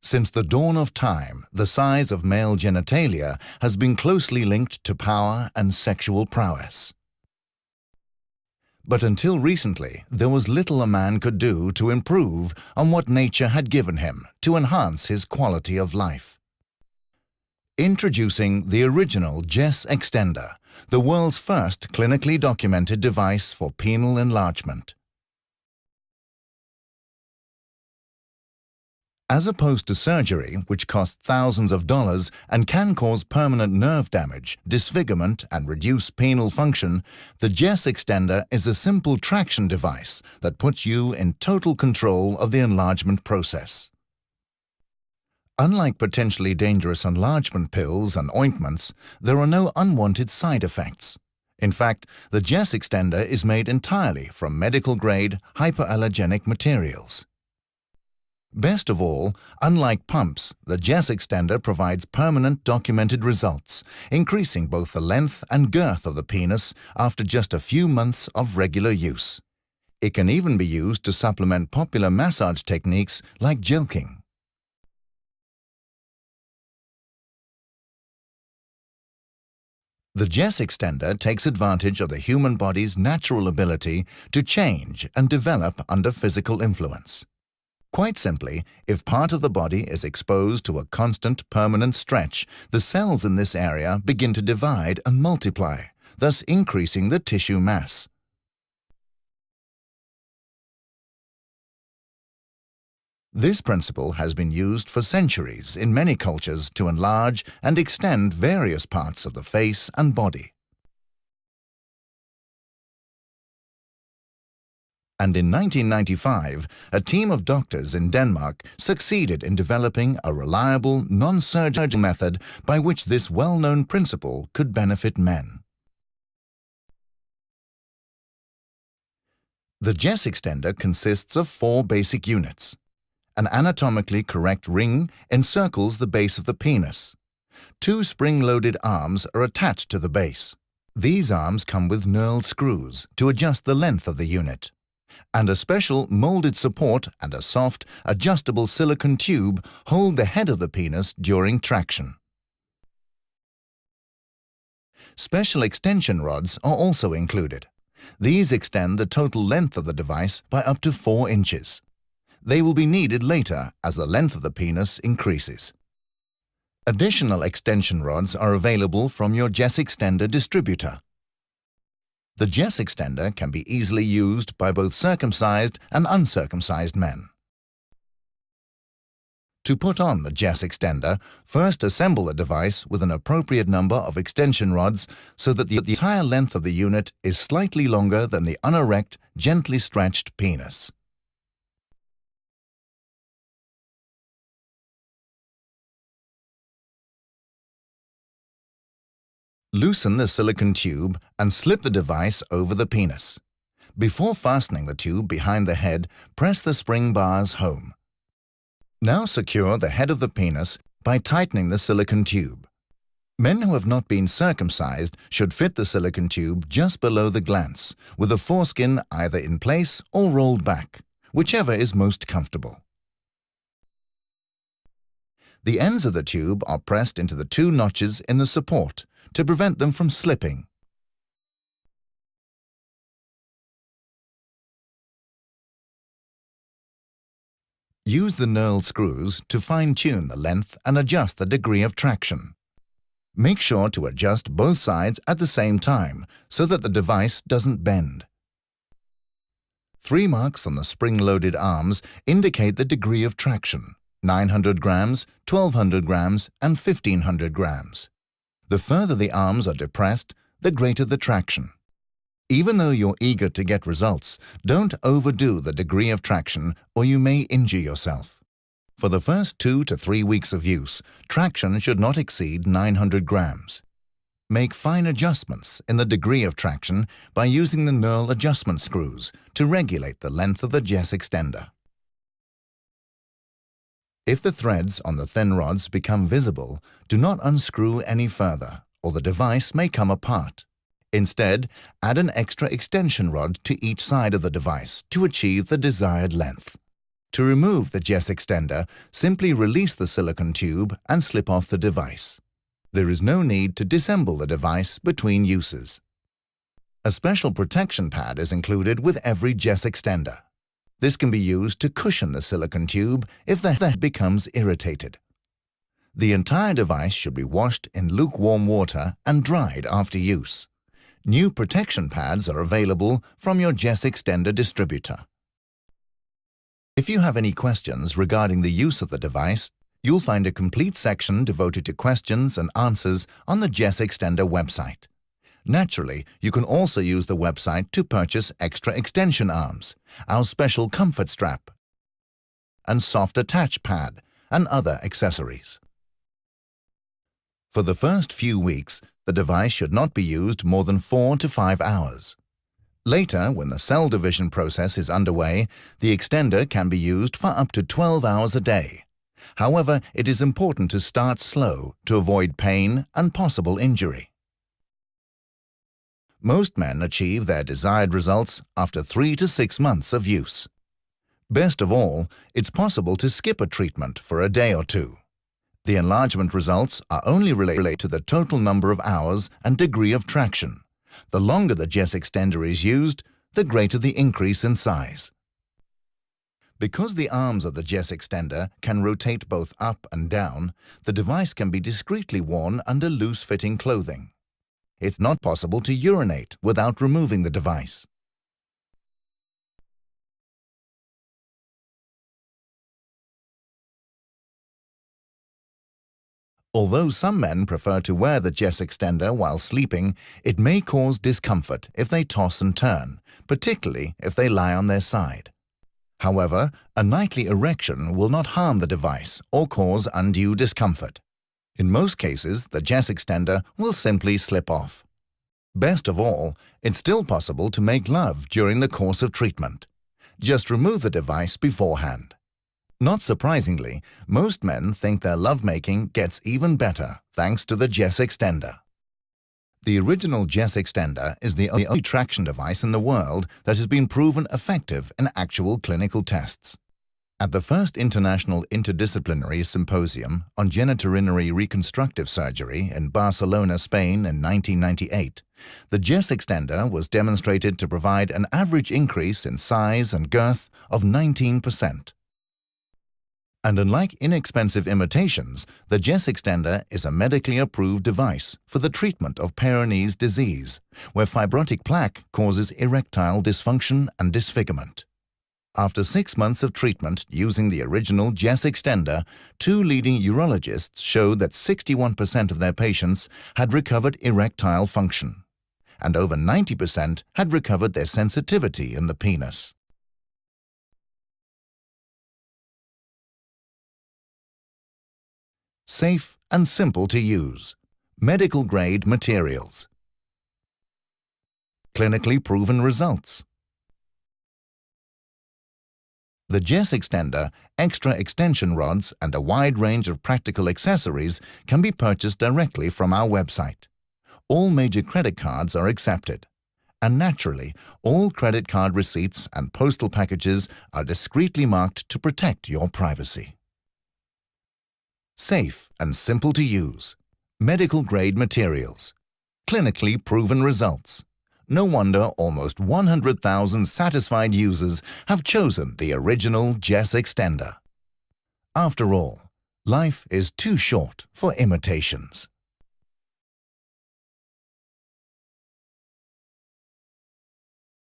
Since the dawn of time, the size of male genitalia has been closely linked to power and sexual prowess. But until recently, there was little a man could do to improve on what nature had given him to enhance his quality of life. Introducing the original Jes Extender, the world's first clinically documented device for penile enlargement. As opposed to surgery, which costs thousands of dollars and can cause permanent nerve damage, disfigurement, and reduce penile function, the Jes Extender is a simple traction device that puts you in total control of the enlargement process. Unlike potentially dangerous enlargement pills and ointments, there are no unwanted side effects. In fact, the Jes Extender is made entirely from medical-grade, hypoallergenic materials. Best of all, unlike pumps, the Jes Extender provides permanent documented results, increasing both the length and girth of the penis after just a few months of regular use. It can even be used to supplement popular massage techniques like jilking. The Jes Extender takes advantage of the human body's natural ability to change and develop under physical influence. Quite simply, if part of the body is exposed to a constant, permanent stretch, the cells in this area begin to divide and multiply, thus increasing the tissue mass. This principle has been used for centuries in many cultures to enlarge and extend various parts of the face and body. And in 1995, a team of doctors in Denmark succeeded in developing a reliable, non-surgical method by which this well-known principle could benefit men. The Jes Extender consists of 4 basic units. An anatomically correct ring encircles the base of the penis. 2 spring-loaded arms are attached to the base. These arms come with knurled screws to adjust the length of the unit, and a special molded support and a soft, adjustable silicone tube hold the head of the penis during traction. Special extension rods are also included. These extend the total length of the device by up to 4 inches. They will be needed later as the length of the penis increases. Additional extension rods are available from your Jes Extender distributor. The Jes Extender can be easily used by both circumcised and uncircumcised men. To put on the Jes Extender, first assemble the device with an appropriate number of extension rods so that the entire length of the unit is slightly longer than the unerect, gently stretched penis. Loosen the silicone tube and slip the device over the penis. Before fastening the tube behind the head, press the spring bars home. Now secure the head of the penis by tightening the silicone tube. Men who have not been circumcised should fit the silicone tube just below the glans, with the foreskin either in place or rolled back, whichever is most comfortable. The ends of the tube are pressed into the 2 notches in the support to prevent them from slipping. Use the knurled screws to fine-tune the length and adjust the degree of traction. Make sure to adjust both sides at the same time so that the device doesn't bend. 3 marks on the spring-loaded arms indicate the degree of traction: 900 grams, 1200 grams, and 1500 grams. The further the arms are depressed, the greater the traction. Even though you're eager to get results, don't overdo the degree of traction or you may injure yourself. For the first 2 to 3 weeks of use, traction should not exceed 900 grams. Make fine adjustments in the degree of traction by using the knurl adjustment screws to regulate the length of the Jes Extender. If the threads on the thin rods become visible, do not unscrew any further, or the device may come apart. Instead, add an extra extension rod to each side of the device to achieve the desired length. To remove the Jes Extender, simply release the silicone tube and slip off the device. There is no need to disassemble the device between uses. A special protection pad is included with every Jes Extender. This can be used to cushion the silicone tube if the head becomes irritated. The entire device should be washed in lukewarm water and dried after use. New protection pads are available from your Jes Extender distributor. If you have any questions regarding the use of the device, you'll find a complete section devoted to questions and answers on the Jes Extender website. Naturally, you can also use the website to purchase extra extension arms, our special comfort strap, and soft attach pad, and other accessories. For the first few weeks, the device should not be used more than 4 to 5 hours. Later, when the cell division process is underway, the extender can be used for up to 12 hours a day. However, it is important to start slow to avoid pain and possible injury. Most men achieve their desired results after 3 to 6 months of use. Best of all, it's possible to skip a treatment for a day or two. The enlargement results are only related to the total number of hours and degree of traction. The longer the Jes Extender is used, the greater the increase in size. Because the arms of the Jes Extender can rotate both up and down, the device can be discreetly worn under loose-fitting clothing. It's not possible to urinate without removing the device. Although some men prefer to wear the Jes Extender while sleeping, it may cause discomfort if they toss and turn, particularly if they lie on their side. However, a nightly erection will not harm the device or cause undue discomfort. In most cases, the Jes Extender will simply slip off. Best of all, it's still possible to make love during the course of treatment. Just remove the device beforehand. Not surprisingly, most men think their lovemaking gets even better thanks to the Jes Extender. The original Jes Extender is the only traction device in the world that has been proven effective in actual clinical tests. At the first International Interdisciplinary Symposium on Genitourinary Reconstructive Surgery in Barcelona, Spain in 1998, the Jes Extender was demonstrated to provide an average increase in size and girth of 19%. And unlike inexpensive imitations, the Jes Extender is a medically approved device for the treatment of Peyronie's disease, where fibrotic plaque causes erectile dysfunction and disfigurement. After 6 months of treatment using the original Jes Extender, 2 leading urologists showed that 61% of their patients had recovered erectile function, and over 90% had recovered their sensitivity in the penis. Safe and simple to use. Medical-grade materials. Clinically proven results. The Jes Extender, extra extension rods, and a wide range of practical accessories can be purchased directly from our website. All major credit cards are accepted. And naturally, all credit card receipts and postal packages are discreetly marked to protect your privacy. Safe and simple to use. Medical-grade materials. Clinically proven results. No wonder almost 100,000 satisfied users have chosen the original Jes Extender. After all, life is too short for imitations.